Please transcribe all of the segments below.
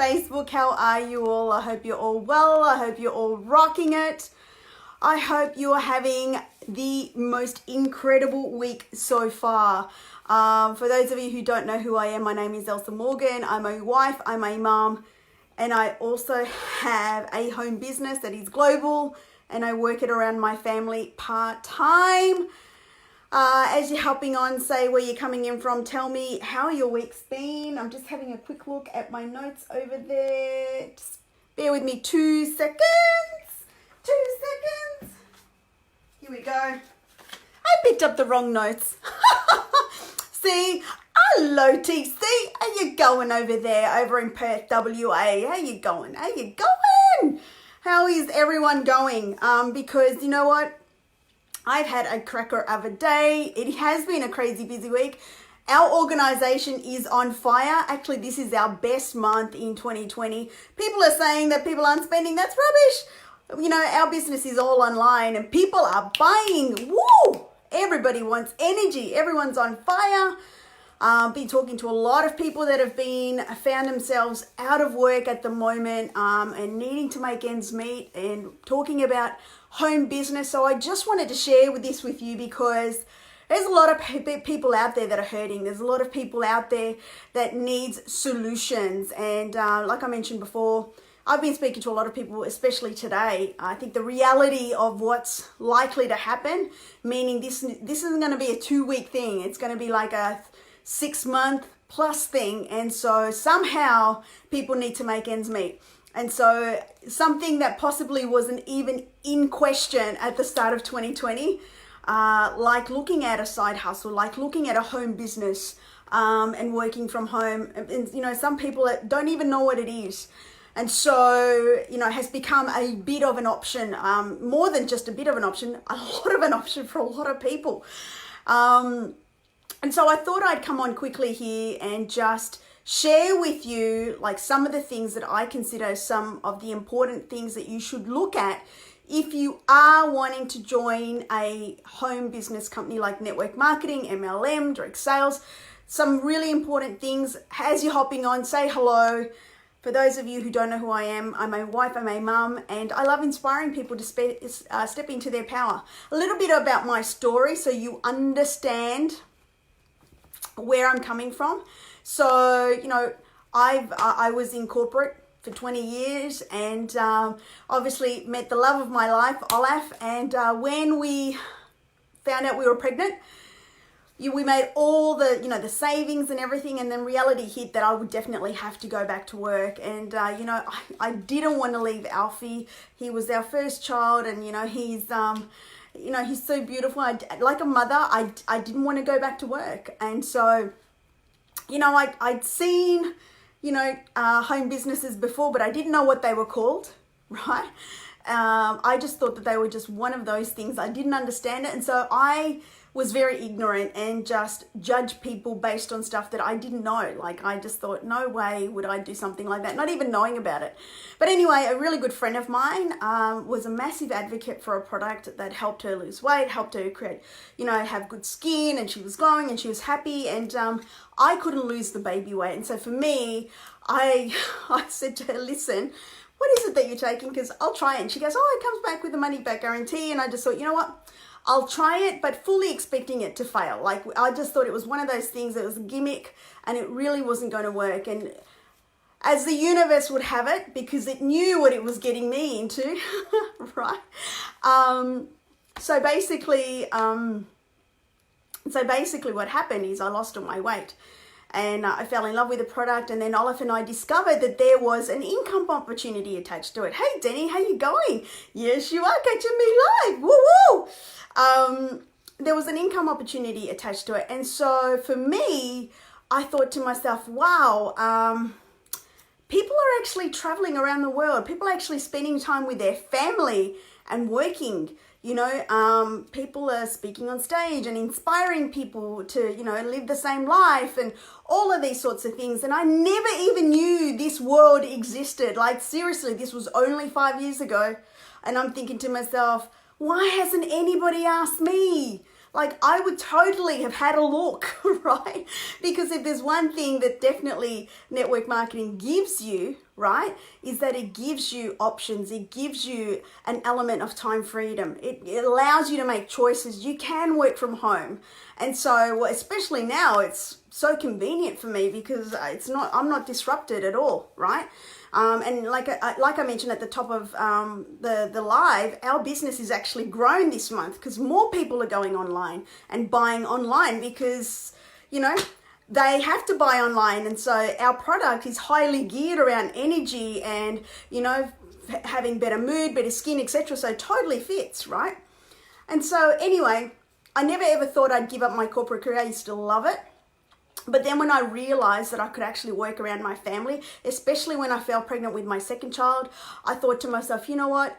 Facebook. How are you all? I hope you're all well. I hope you're all rocking it. I hope you are having the most incredible week so far. For those of you who don't know who I am, my name is Elsa Morgan. I'm a wife, I'm a mom, and I also have a home business that is global, and I work it around my family part-time. As you're helping on, say where you're coming in from, tell me how your week's been. I'm just having a quick look at my notes over there. Just bear with me 2 seconds. 2 seconds. Here we go. I picked up the wrong notes. See, hello TC. How you going over there, over in Perth, WA? How you going? How you going? How is everyone going? Because you know what? I've had a cracker of a day. It has been a crazy busy week. Our organization is on fire. Actually, this is our best month in 2020. People are saying that people aren't spending. That's rubbish. You know, our business is all online and people are buying. Woo! Everybody wants energy. Everyone's on fire. Been talking to a lot of people that have found themselves out of work at the moment and needing to make ends meet and talking about home business. So I just wanted to share this with you because there's a lot of people out there that are hurting. There's a lot of people out there that needs solutions. And like I mentioned before, I've been speaking to a lot of people, especially today. I think the reality of what's likely to happen, meaning this isn't going to be a 2-week thing. It's going to be like a 6-month plus thing. And so somehow people need to make ends meet. And so something that possibly wasn't even in question at the start of 2020, like looking at a side hustle, like looking at a home business and working from home. And, you know, some people don't even know what it is. And so, you know, has become a bit of an option, more than just a bit of an option, a lot of an option for a lot of people. And so I thought I'd come on quickly here and just share with you like some of the things that I consider some of the important things that you should look at if you are wanting to join a home business company like network marketing, MLM, direct sales. Some really important things as you're hopping on. Say hello. For those of you who don't know who I am, I'm a wife, I'm a mum, and I love inspiring people to step into their power. A little bit about my story so you understand where I'm coming from. So, you know, I was in corporate for 20 years and obviously met the love of my life, Olaf. And when we found out we were pregnant, we made all the, you know, the savings and everything. And then reality hit that I would definitely have to go back to work. And, you know, I didn't want to leave Alfie. He was our first child and, you know, he's so beautiful. Like a mother, I didn't want to go back to work. And so, you know, I'd seen, you know, home businesses before, but I didn't know what they were called, right? I just thought that they were just one of those things. I didn't understand it. And so I was very ignorant and just judged people based on stuff that I didn't know. Like I just thought, no way would I do something like that, not even knowing about it. But anyway, a really good friend of mine was a massive advocate for a product that helped her lose weight, helped her create, you know, have good skin, and she was glowing and she was happy. And I couldn't lose the baby weight. And so for me, I said to her, listen, what is it that you're taking? Because I'll try it. And she goes, oh, it comes back with a money back guarantee. And I just thought, you know what? I'll try it, but fully expecting it to fail. Like I just thought it was one of those things that was a gimmick and it really wasn't going to work. And as the universe would have it, because it knew what it was getting me into, right? So basically what happened is I lost all my weight. And I fell in love with the product, and then Olaf and I discovered that there was an income opportunity attached to it. Hey, Denny, how you going? Yes, you are catching me live. Woo woo! There was an income opportunity attached to it, and so for me, I thought to myself, wow, people are actually traveling around the world. People are actually spending time with their family and working. You know, people are speaking on stage and inspiring people to, you know, live the same life and all of these sorts of things. And I never even knew this world existed. Like, seriously, this was only 5 years ago. And I'm thinking to myself, why hasn't anybody asked me? Like, I would totally have had a look, right? Because if there's one thing that definitely network marketing gives you, right, is that it gives you options. It gives you an element of time freedom. It allows you to make choices. You can work from home. And so, especially now, it's so convenient for me because I'm not disrupted at all, right? And like I mentioned at the top of the live, our business is actually grown this month because more people are going online and buying online because, they have to buy online. And so our product is highly geared around energy and, having better mood, better skin, etc. So totally fits, right? And so anyway, I never ever thought I'd give up my corporate career. I used to love it. But then when I realized that I could actually work around my family, especially when I fell pregnant with my second child, I thought to myself, you know what?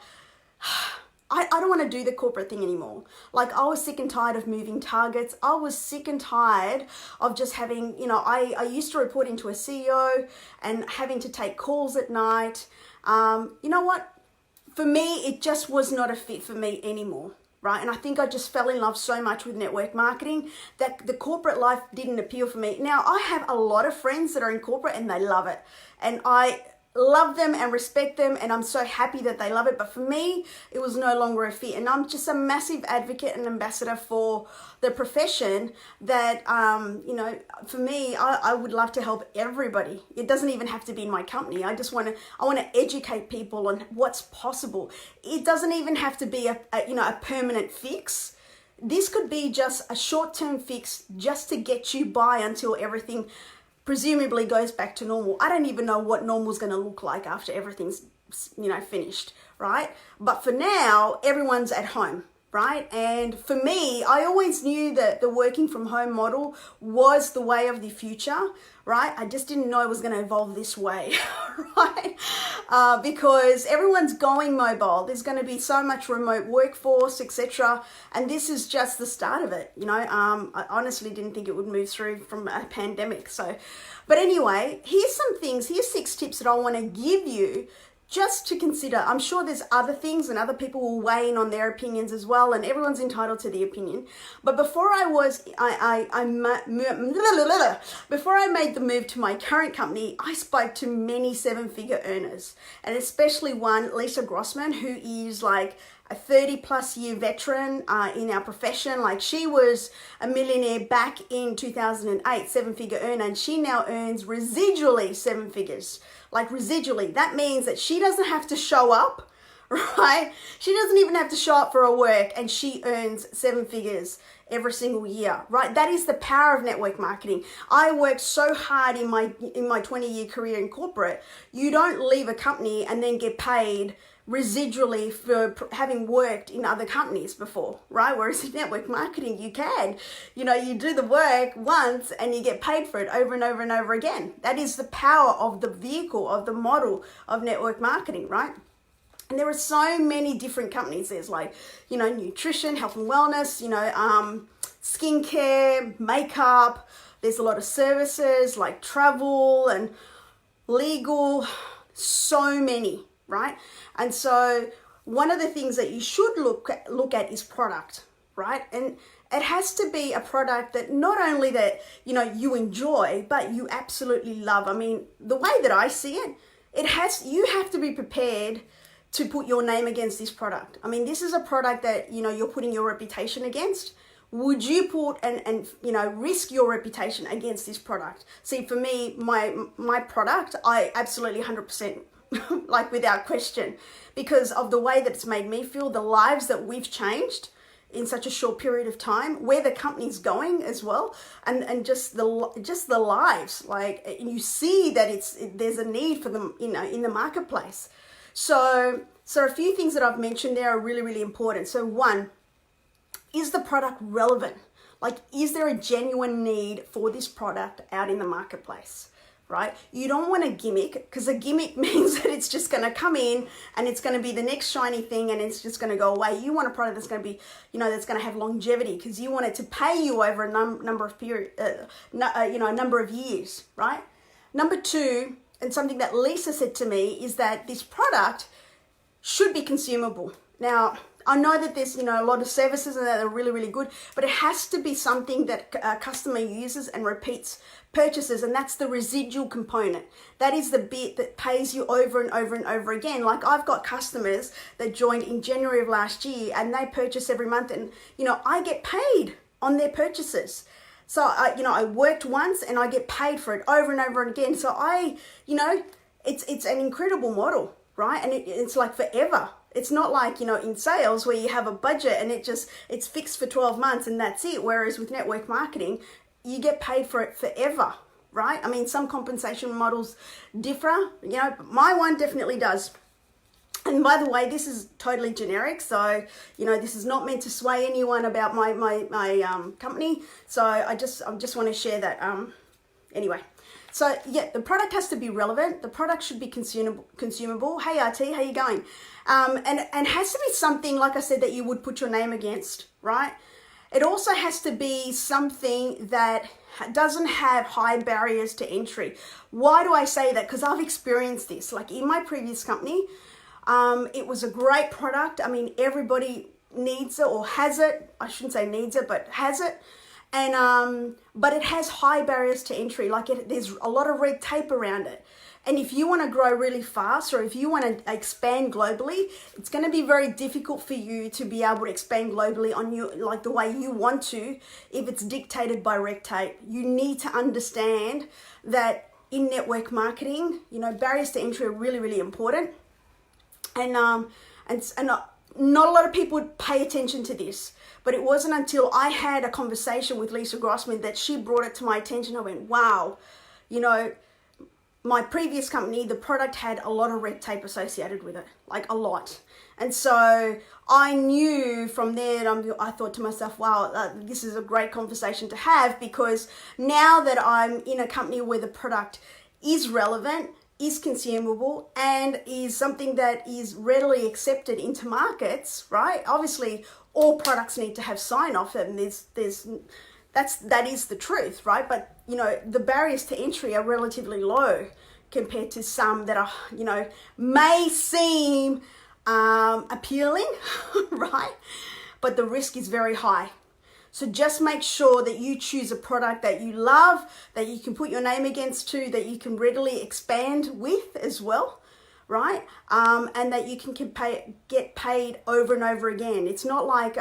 I don't want to do the corporate thing anymore. Like, I was sick and tired of moving targets. I was sick and tired of just having, I used to report into a CEO and having to take calls at night. You know what? For me, it just was not a fit for me anymore. Right? And I think I just fell in love so much with network marketing that the corporate life didn't appeal for me. Now, I have a lot of friends that are in corporate and they love it. And I love them and respect them, and I'm so happy that they love it. But for me, it was no longer a fit. And I'm just a massive advocate and ambassador for the profession that, for me, I would love to help everybody. It doesn't even have to be in my company. I want to educate people on what's possible. It doesn't even have to be a permanent fix. This could be just a short-term fix just to get you by until everything presumably goes back to normal. I don't even know what normal is going to look like after everything's, finished, right? But for now, everyone's at home, right? And for me, I always knew that the working from home model was the way of the future, right? I just didn't know it was going to evolve this way, right? Because everyone's going mobile. There's going to be so much remote workforce, etc. And this is just the start of it. I honestly didn't think it would move through from a pandemic. But anyway, here's 6 tips that I want to give you just to consider. I'm sure there's other things and other people will weigh in on their opinions as well, and everyone's entitled to the opinion. But before I made the move to my current company, I spoke to many 7-figure earners, and especially one, Lisa Grossman, who is like a 30+ year veteran in our profession. Like, she was a millionaire back in 2008, 7-figure earner, and she now earns residually 7 figures. Like, residually, that means that she doesn't have to show up, right? She doesn't even have to show up for her work, and she earns 7 figures every single year, right? That is the power of network marketing. I worked so hard in my 20-year career in corporate. You don't leave a company and then get paid residually for having worked in other companies before, right? Whereas in network marketing, you can, you do the work once and you get paid for it over and over and over again. That is the power of the vehicle, of the model of network marketing, right? And there are so many different companies. There's like, nutrition, health and wellness, skincare, makeup. There's a lot of services like travel and legal, so many, right? And so one of the things that you should look at is product, right? And it has to be a product that not only that, you enjoy, but you absolutely love. I mean, the way that I see it, you have to be prepared to put your name against this product. I mean, this is a product that, you're putting your reputation against. Would you put and risk your reputation against this product? See, for me, my product, I absolutely 100% like without question, because of the way that it's made me feel, the lives that we've changed in such a short period of time, where the company's going as well, and just the lives, like, you see that there's a need for them, in the marketplace. So a few things that I've mentioned there are really, really important. So one, is the product relevant? Like, is there a genuine need for this product out in the marketplace? Right? You don't want a gimmick, because a gimmick means that it's just going to come in and it's going to be the next shiny thing and it's just going to go away. You want a product that's going to be, that's going to have longevity, because you want it to pay you over a number of years, right? Number two, and something that Lisa said to me, is that this product should be consumable. Now, I know that there's, a lot of services and that are really, really good, but it has to be something that a customer uses and repeats purchases, and that's the residual component. That is the bit that pays you over and over and over again. Like, I've got customers that joined in January of last year, and they purchase every month, and, I get paid on their purchases. So, I worked once and I get paid for it over and over again. So it's an incredible model, right? And it's like forever. It's not like, in sales where you have a budget and it's fixed for 12 months and that's it. Whereas with network marketing, you get paid for it forever, right? I mean, some compensation models differ, but my one definitely does. And by the way, this is totally generic. So, this is not meant to sway anyone about my company. So I just want to share that. Anyway. So yeah, the product has to be relevant. The product should be consumable. Hey RT, how you going? And has to be something, like I said, that you would put your name against, right? It also has to be something that doesn't have high barriers to entry. Why do I say that? Because I've experienced this. Like in my previous company, it was a great product. I mean, everybody needs it or has it. I shouldn't say needs it, but has it. And but it has high barriers to entry. Like there's a lot of red tape around it. And if you want to grow really fast, or if you want to expand globally, it's going to be very difficult for you to be able to expand globally on like the way you want to, if it's dictated by red tape. You need to understand that in network marketing, barriers to entry are really, really important. And not a lot of people pay attention to this, but it wasn't until I had a conversation with Lisa Grossman that she brought it to my attention. I went, wow, my previous company, the product had a lot of red tape associated with it, like a lot. And so I knew from there, I thought to myself, wow, this is a great conversation to have, because now that I'm in a company where the product is relevant, is consumable, and is something that is readily accepted into markets, right? Obviously, all products need to have sign-off, and that is the truth, right? But, the barriers to entry are relatively low compared to some that are, may seem appealing, right? But the risk is very high. So just make sure that you choose a product that you love, that you can put your name against too, that you can readily expand with as well, right? And that you can get paid over and over again. It's not like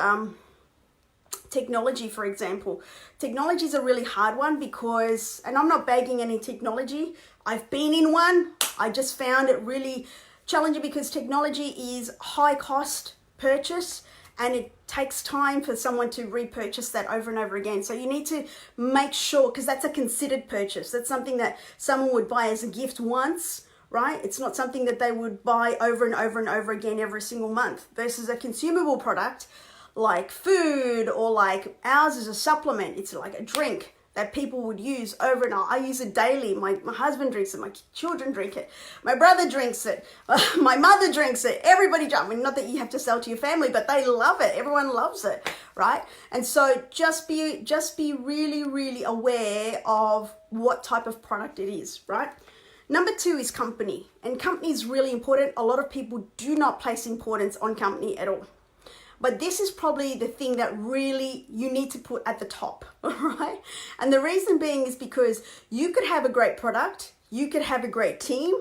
technology, for example. Technology is a really hard one because, and I'm not bagging any technology, I've been in one. I just found it really challenging because technology is high cost purchase, and it takes time for someone to repurchase that over and over again. So you need to make sure, because that's a considered purchase. That's something that someone would buy as a gift once, right? It's not something that they would buy over and over and over again every single month, versus a consumable product like food, or like ours is a supplement. It's like a drink that people would use over and over. I use it daily. My husband drinks it. My children drink it. My brother drinks it. My mother drinks it. Everybody, I mean, not that you have to sell to your family, but they love it. Everyone loves it, right? And so just be really, really aware of what type of product it is, right? Number 2 is company. And company is really important. A lot of people do not place importance on company at all. But this is probably the thing that really you need to put at the top, all right? And the reason being is because you could have a great product, you could have a great team,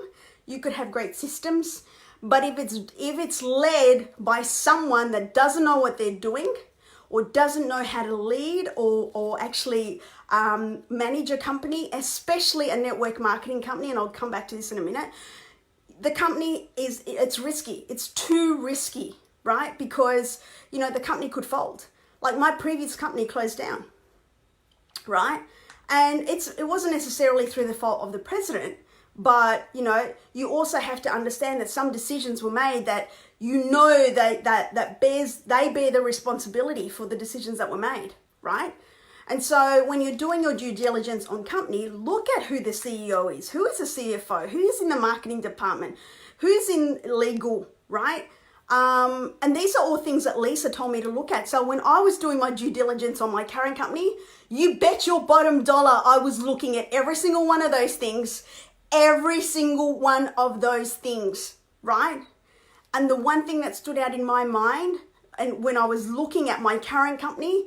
you could have great systems, but if it's led by someone that doesn't know what they're doing, or doesn't know how to lead or actually manage a company, especially a network marketing company, and I'll come back to this in a minute, the company it's risky. It's too risky, right? Because, the company could fold. Like my previous company closed down, right? And it wasn't necessarily through the fault of the president, but, you also have to understand that some decisions were made that, they bear the responsibility for the decisions that were made, right? And so when you're doing your due diligence on company, look at who the CEO is, who is the CFO, who's in the marketing department, who's in legal, right? And these are all things that Lisa told me to look at. So when I was doing my due diligence on my current company, you bet your bottom dollar I was looking at every single one of those things, right? And the one thing that stood out in my mind, and when I was looking at my current company,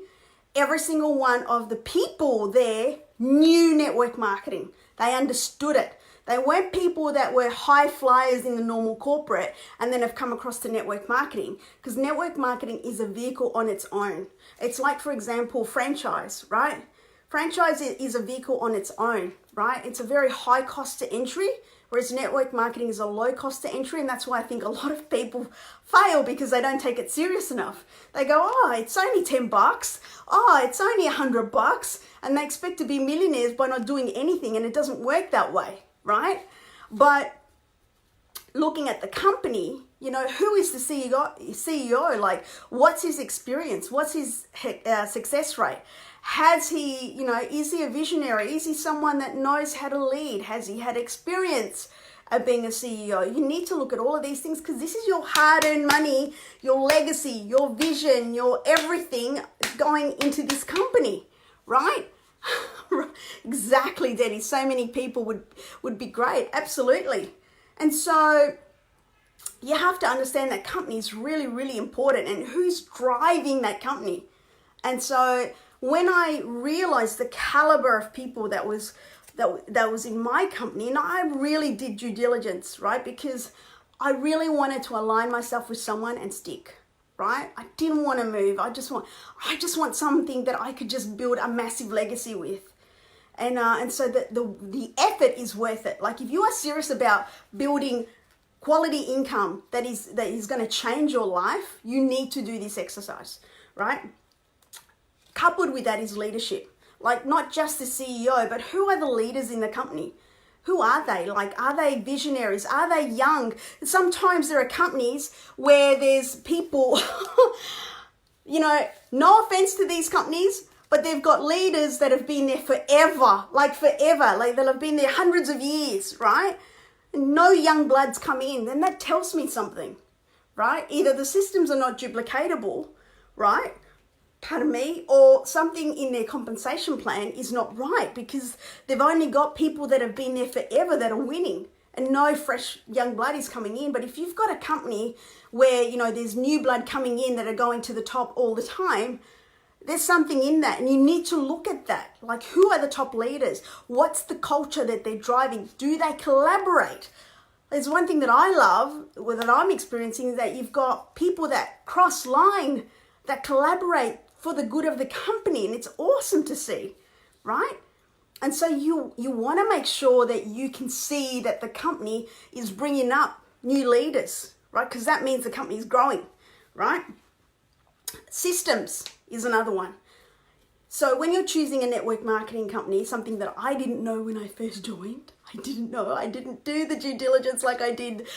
every single one of the people there knew network marketing. They understood it. They weren't people that were high flyers in the normal corporate and then have come across to network marketing, because network marketing is a vehicle on its own. It's like, for example, franchise, right? Franchise is a vehicle on its own, right? It's a very high cost to entry, whereas network marketing is a low cost to entry. And that's why I think a lot of people fail, because they don't take it serious enough. They go, oh, it's only $10. Oh, it's only $100. And they expect to be millionaires by not doing anything. And it doesn't work that way, right? But looking at the company, you know, who is the CEO? Like, what's his experience? What's his success rate? Has he, you know, is he a visionary? Is he someone that knows how to lead? Has he had experience of being a CEO? You need to look at all of these things, because this is your hard-earned money, your legacy, your vision, your everything going into this company, right? Exactly, Denny. So many people would be great. Absolutely. And so you have to understand that company is really, really important, and who's driving that company. And so when I realized the caliber of people that was in my company, and I really did due diligence, right? Because I really wanted to align myself with someone and stick, right? I didn't want to move. I just want something that I could just build a massive legacy with. And so the effort is worth it. Like, if you are serious about building quality income that is going to change your life, you need to do this exercise, right? Coupled with that is leadership. Like, not just the CEO, but who are the leaders in the company? Who are they? Like, are they visionaries? Are they young? Sometimes there are companies where there's people, you know, no offense to these companies, but they've got leaders that have been there forever, like they'll have been there hundreds of years, right? And no young bloods come in, then that tells me something, right? Either the systems are not duplicatable, right? Pardon me, or something in their compensation plan is not right, because they've only got people that have been there forever that are winning, and no fresh young blood is coming in. But if you've got a company where, you know, there's new blood coming in that are going to the top all the time, there's something in that, and you need to look at that. Like, who are the top leaders? What's the culture that they're driving? Do they collaborate? There's one thing that I love, or that I'm experiencing, is that you've got people that cross line, that collaborate for the good of the company, and it's awesome to see, right? And so you want to make sure that you can see that the company is bringing up new leaders, right? Because that means the company is growing, right? Systems is another one. So when you're choosing a network marketing company, something that I didn't know when I first joined, I didn't do the due diligence like I did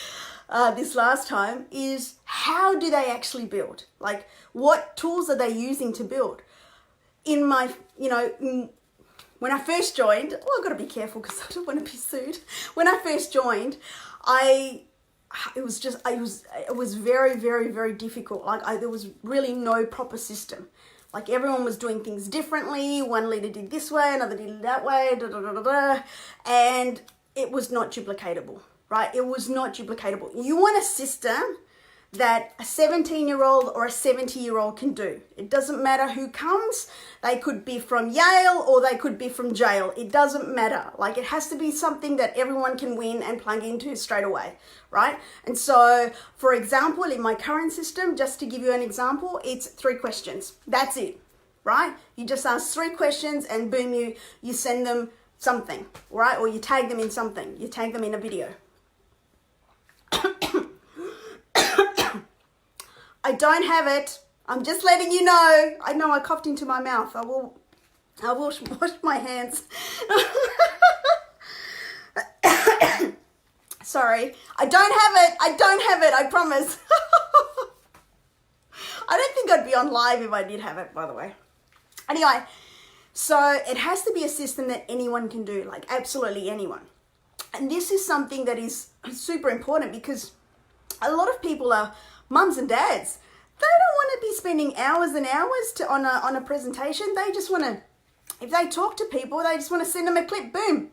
this last time, is how do they actually build? Like, what tools are they using to build? In my, you know, when I first joined, I've got to be careful because I don't want to be sued. When I first joined, it was very, very, very difficult. Like, there was really no proper system. Like, everyone was doing things differently. One leader did this way, another did it that way, and it was not duplicatable, right? It was not duplicatable. You want a system that a 17-year-old or a 70-year-old can do. It doesn't matter who comes. They could be from Yale or they could be from jail. It doesn't matter. Like, it has to be something that everyone can win and plug into straight away, right? And so, for example, in my current system, just to give you an example, it's 3 questions. That's it, right? You just ask 3 questions and boom, you send them something, right? Or you tag them in something. You tag them in a video. I don't have it. I'm just letting you know. I know I coughed into my mouth. I will wash my hands. Sorry. I don't have it. I promise. I don't think I'd be on live if I did have it, by the way. Anyway, so it has to be a system that anyone can do, like absolutely anyone. And this is something that is super important, because a lot of people are mums and dads. They don't want to be spending hours and hours on a presentation. They just want to, if they talk to people, they just want to send them a clip. Boom.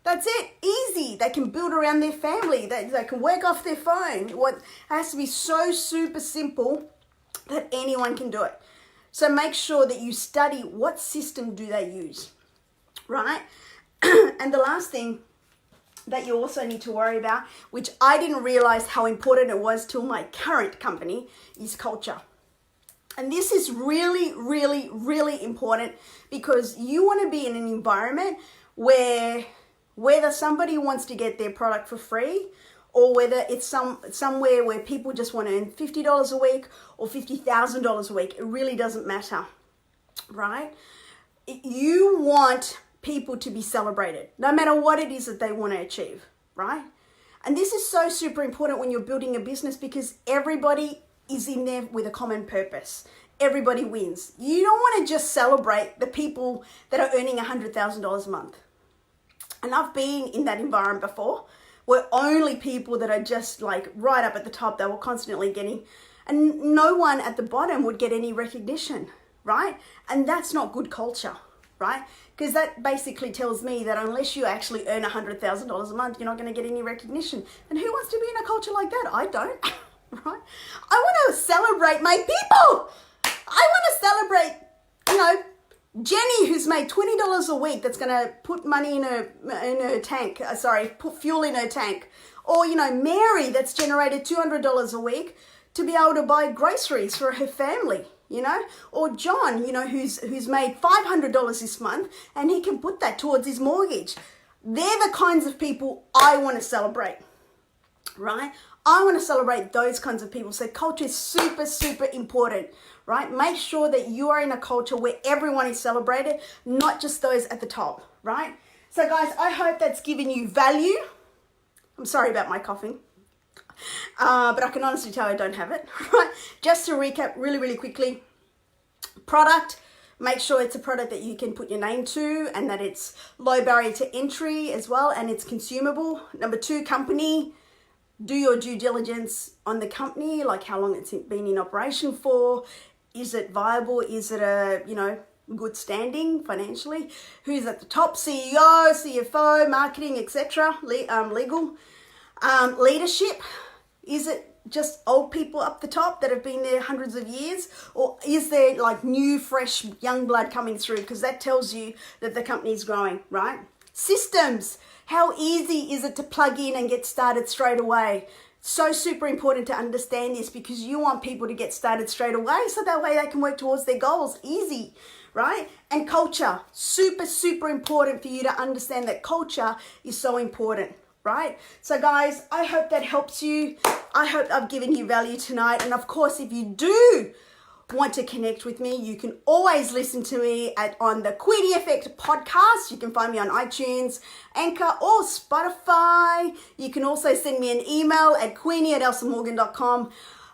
That's it. Easy. They can build around their family. They can work off their phone. It has to be so super simple that anyone can do it. So make sure that you study what system do they use, right? And the last thing that you also need to worry about, which I didn't realize how important it was till my current company, is culture. And this is really, really, really important because you want to be in an environment where whether somebody wants to get their product for free or whether it's somewhere where people just want to earn $50 a week or $50,000 a week, it really doesn't matter, right? You want people to be celebrated, no matter what it is that they want to achieve, right? And this is so super important when you're building a business because everybody is in there with a common purpose. Everybody wins. You don't want to just celebrate the people that are earning $100,000 a month. And I've been in that environment before where only people that are just like right up at the top, they were constantly getting, and no one at the bottom would get any recognition, right? And that's not good culture, right? Because that basically tells me that unless you actually earn $100,000 a month, you're not going to get any recognition. And who wants to be in a culture like that? I don't. Right? I want to celebrate my people. I want to celebrate, Jenny, who's made $20 a week, that's going to put money in her tank. Put fuel in her tank. Or, Mary, that's generated $200 a week to be able to buy groceries for her family. Or John, who's made $500 this month and he can put that towards his mortgage. They're the kinds of people I want to celebrate, right? I want to celebrate those kinds of people. So culture is super, super important, right? Make sure that you are in a culture where everyone is celebrated, not just those at the top, right? So guys, I hope that's given you value. I'm sorry about my coughing. But I can honestly tell I don't have it, right? Just to recap really, really quickly, product, make sure it's a product that you can put your name to and that it's low barrier to entry as well and it's consumable. Number 2, company, do your due diligence on the company, like how long it's been in operation for. Is it viable? Is it a, good standing financially? Who's at the top? CEO, CFO, marketing, etc. Legal. Leadership. Is it just old people up the top that have been there hundreds of years? Or is there like new, fresh, young blood coming through? Because that tells you that the company's growing, right? Systems. How easy is it to plug in and get started straight away? So super important to understand this because you want people to get started straight away so that way they can work towards their goals easy, right? And culture, super, super important for you to understand that culture is so important, right? So guys, I hope that helps you. I hope I've given you value tonight. And of course, if you do want to connect with me, you can always listen to me on the Queenie Effect podcast. You can find me on iTunes, Anchor, or Spotify. You can also send me an email at queenie@elsamorgan.com,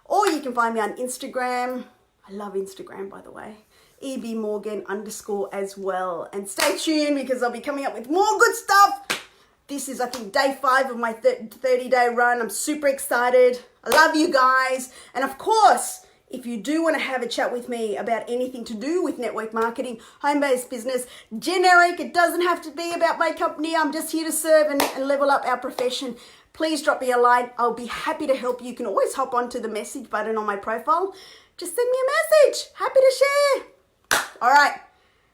or you can find me on Instagram. I love Instagram, by the way. ebmorgan_ as well. And stay tuned because I'll be coming up with more good stuff. This is, I think, day 5 of my 30-day run. I'm super excited. I love you guys. And of course, if you do want to have a chat with me about anything to do with network marketing, home-based business, generic, it doesn't have to be about my company. I'm just here to serve and level up our profession. Please drop me a line. I'll be happy to help you. You can always hop onto the message button on my profile. Just send me a message. Happy to share. All right.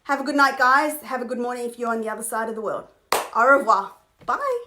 Have a good night, guys. Have a good morning if you're on the other side of the world. Au revoir. Bye.